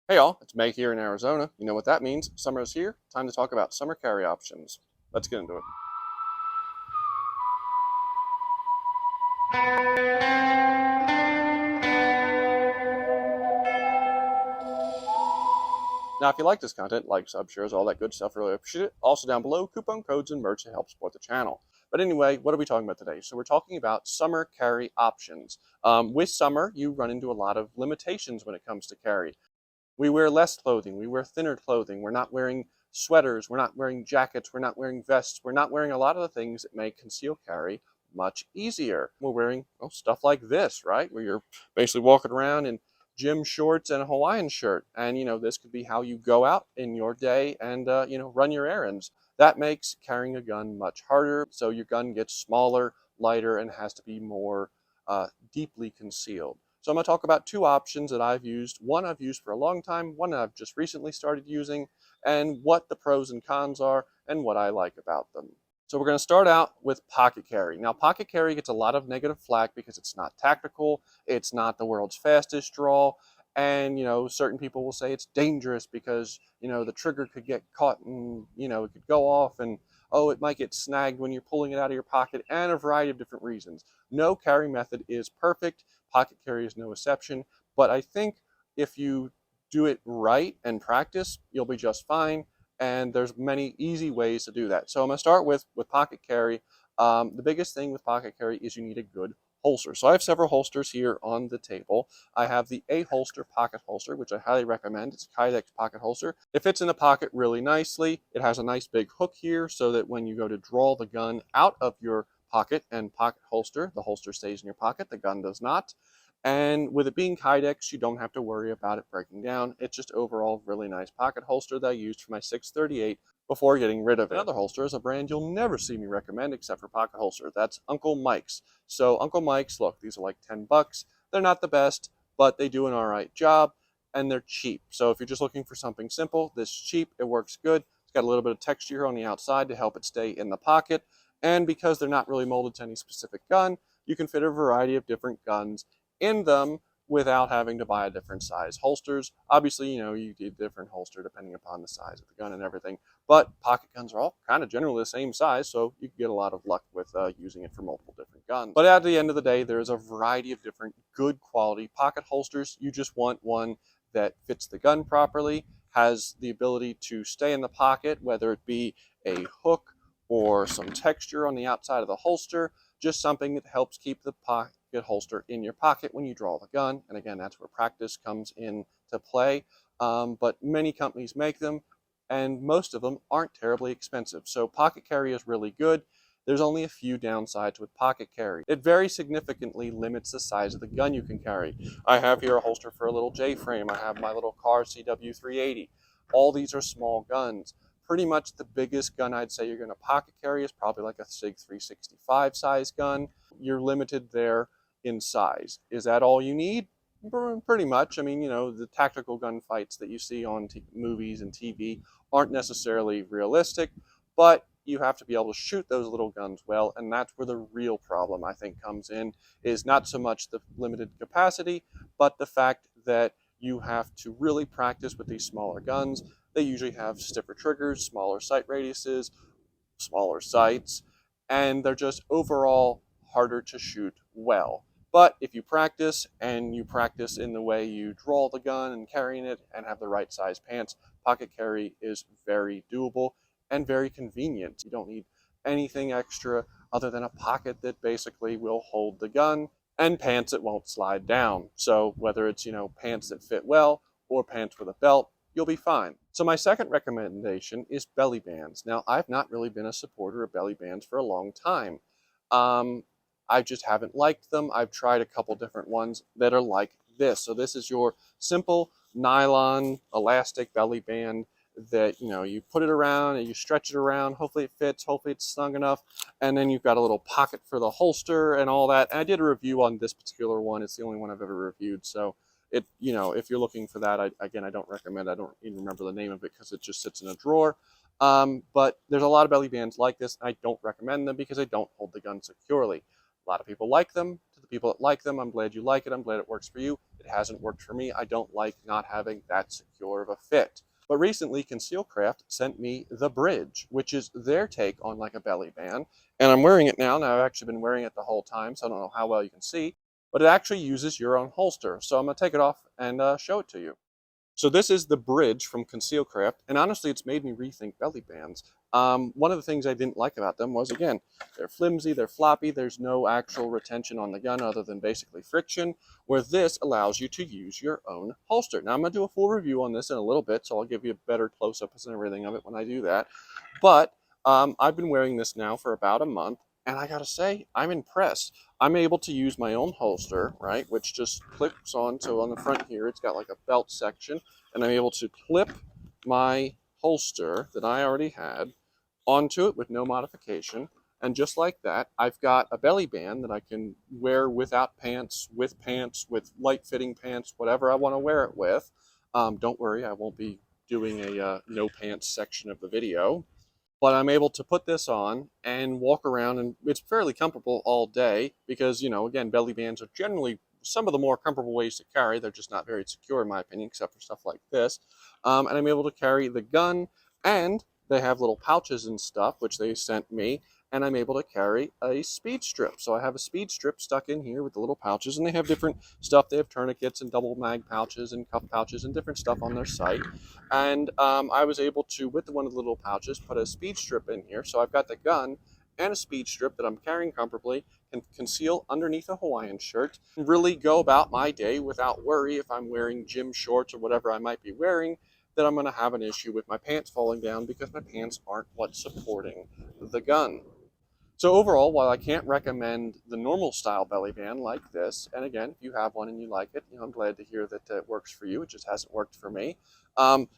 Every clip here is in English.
Hey all, it's May here in Arizona. You know what that means. Summer is here. Time to talk about summer carry options. Let's get into it. Now, if you like this content, like, sub, shares, all that good stuff, really appreciate it. Also down below, coupon codes and merch to help support the channel. But anyway, what are we talking about today? So we're talking about summer carry options. With summer, you run into a lot of limitations when it comes to carry. We wear less clothing. We wear thinner clothing. We're not wearing sweaters. We're not wearing jackets. We're not wearing vests. We're not wearing a lot of the things that make concealed carry much easier. We're wearing stuff like this, right? Where you're basically walking around in gym shorts and a Hawaiian shirt. And, this could be how you go out in your day and, run your errands. That makes carrying a gun much harder. So your gun gets smaller, lighter, and has to be more deeply concealed. So I'm going to talk about two options that I've used. One I've used for a long time, one I've just recently started using, and what the pros and cons are, and what I like about them. So we're going to start out with pocket carry. Now, pocket carry gets a lot of negative flack because it's not tactical, it's not the world's fastest draw, and certain people will say it's dangerous because the trigger could get caught and it could go off, and it might get snagged when you're pulling it out of your pocket, and a variety of different reasons. No carry method is perfect. Pocket carry is no exception, but I think if you do it right and practice, you'll be just fine. And there's many easy ways to do that. So I'm going to start with pocket carry. The biggest thing with pocket carry is you need a good holster. So I have several holsters here on the table. I have the A-holster pocket holster, which I highly recommend. It's a Kydex pocket holster. It fits in the pocket really nicely. It has a nice big hook here so that when you go to draw the gun out of your pocket and pocket holster, the holster stays in your pocket, the gun does not. And with it being Kydex, you don't have to worry about it breaking down. It's just overall really nice pocket holster that I used for my 638 before getting rid of it. Another holster is a brand you'll never see me recommend except for pocket holster. That's Uncle Mike's. So Uncle Mike's, look, these are like 10 bucks. They're not the best, but they do an all right job, and they're cheap. So if you're just looking for something simple, this is cheap, it works good. It's got a little bit of texture on the outside to help it stay in the pocket. And because they're not really molded to any specific gun, you can fit a variety of different guns in them without having to buy a different size holsters. Obviously, you need a different holster depending upon the size of the gun and everything, but pocket guns are all kind of generally the same size, so you can get a lot of luck with using it for multiple different guns. But at the end of the day, there's a variety of different good quality pocket holsters. You just want one that fits the gun properly, has the ability to stay in the pocket, whether it be a hook or some texture on the outside of the holster, just something that helps keep the pocket holster in your pocket when you draw the gun. And again, that's where practice comes into play. But many companies make them, and most of them aren't terribly expensive. So pocket carry is really good. There's only a few downsides with pocket carry. It very significantly limits the size of the gun you can carry. I have here a holster for a little J-frame. I have my little car CW380. All these are small guns. Pretty much the biggest gun I'd say you're going to pocket carry is probably like a SIG 365 size gun. You're limited there in size. Is that all you need? Pretty much. I mean, the tactical gunfights that you see on movies and TV aren't necessarily realistic, but you have to be able to shoot those little guns well, and that's where the real problem, I think, comes in, is not so much the limited capacity, but the fact that you have to really practice with these smaller guns. They usually have stiffer triggers, smaller sight radiuses, smaller sights, and they're just overall harder to shoot well. But if you practice, and you practice in the way you draw the gun and carrying it and have the right size pants, pocket carry is very doable and very convenient. You don't need anything extra other than a pocket that basically will hold the gun and pants that won't slide down. So whether it's, pants that fit well or pants with a belt, you'll be fine. So my second recommendation is belly bands. Now, I've not really been a supporter of belly bands for a long time. I just haven't liked them. I've tried a couple different ones that are like this. So this is your simple nylon elastic belly band that, you put it around and you stretch it around. Hopefully it fits, hopefully it's snug enough. And then you've got a little pocket for the holster and all that. And I did a review on this particular one. It's the only one I've ever reviewed. So if you're looking for that, I don't recommend. I don't even remember the name of it because it just sits in a drawer. But there's a lot of belly bands like this. I don't recommend them because they don't hold the gun securely. A lot of people like them. To the people that like them, I'm glad you like it. I'm glad it works for you. It hasn't worked for me. I don't like not having that secure of a fit. But recently, Concealcraft sent me the Bridge, which is their take on like a belly band. And I'm wearing it now. Now, I've actually been wearing it the whole time, so I don't know how well you can see. But it actually uses your own holster. So I'm going to take it off and show it to you. So this is the Bridge from Concealcraft, and honestly, it's made me rethink belly bands. One of the things I didn't like about them was, again, they're flimsy, they're floppy, there's no actual retention on the gun other than basically friction, where this allows you to use your own holster. Now, I'm going to do a full review on this in a little bit, so I'll give you a better close-ups and everything of it when I do that. But I've been wearing this now for about a month, and I gotta say, I'm impressed. I'm able to use my own holster, right, which just clips on. So on the front here, it's got like a belt section, and I'm able to clip my holster that I already had onto it with no modification. And just like that, I've got a belly band that I can wear without pants, with light fitting pants, whatever I want to wear it with. Don't worry, I won't be doing a no pants section of the video. But I'm able to put this on and walk around, and it's fairly comfortable all day because, again, belly bands are generally some of the more comfortable ways to carry. They're just not very secure, in my opinion, except for stuff like this. And I'm able to carry the gun, and they have little pouches and stuff, which they sent me, and I'm able to carry a speed strip. So I have a speed strip stuck in here with the little pouches, and they have different stuff. They have tourniquets and double mag pouches and cuff pouches and different stuff on their site. And I was able to, with one of the little pouches, put a speed strip in here. So I've got the gun and a speed strip that I'm carrying comfortably, can conceal underneath a Hawaiian shirt, and really go about my day without worry if I'm wearing gym shorts or whatever I might be wearing, that I'm going to have an issue with my pants falling down because my pants aren't what's supporting the gun. So overall, while I can't recommend the normal style belly band like this, and again, if you have one and you like it, I'm glad to hear that it works for you. It just hasn't worked for me.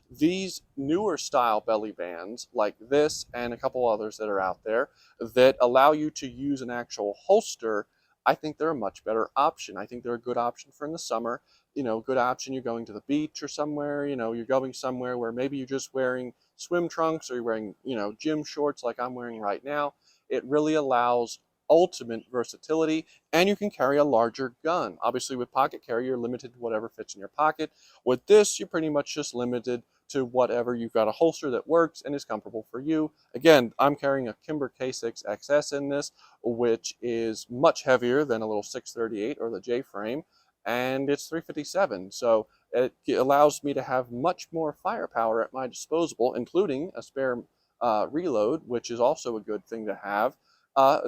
These newer style belly bands like this and a couple others that are out there that allow you to use an actual holster, I think they're a much better option. I think they're a good option for in the summer. Good option. You're going to the beach or somewhere, you're going somewhere where maybe you're just wearing swim trunks or you're wearing, gym shorts like I'm wearing right now. It really allows ultimate versatility, and you can carry a larger gun. Obviously, with pocket carry, you're limited to whatever fits in your pocket. With this, you're pretty much just limited to whatever. You've got a holster that works and is comfortable for you. Again, I'm carrying a Kimber K6XS in this, which is much heavier than a little 638 or the J-frame, and it's 357. So it allows me to have much more firepower at my disposal, including a spare reload, which is also a good thing to have,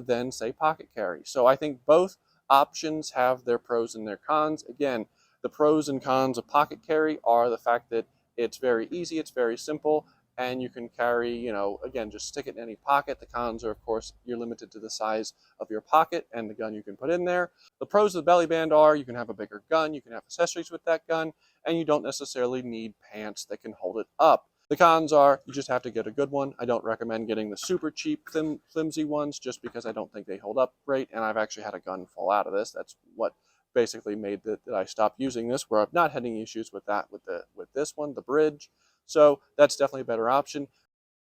than say pocket carry. So I think both options have their pros and their cons. Again, the pros and cons of pocket carry are the fact that it's very easy, it's very simple, and you can carry, again, just stick it in any pocket. The cons are, of course, you're limited to the size of your pocket and the gun you can put in there. The pros of the belly band are you can have a bigger gun, you can have accessories with that gun, and you don't necessarily need pants that can hold it up. The cons are you just have to get a good one. I don't recommend getting the super cheap, flimsy ones just because I don't think they hold up great, and I've actually had a gun fall out of this. That's what basically made that I stopped using this, where I've not had any issues with that with this one, the Bridge. So that's definitely a better option.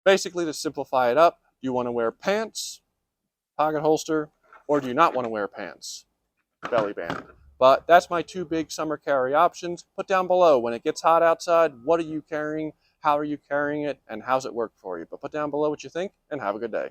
Basically, to simplify it up, do you want to wear pants, pocket holster, or do you not want to wear pants, belly band? But that's my two big summer carry options. Put down below, when it gets hot outside, what are you carrying? How are you carrying it? And how's it work for you? But put down below what you think, and have a good day.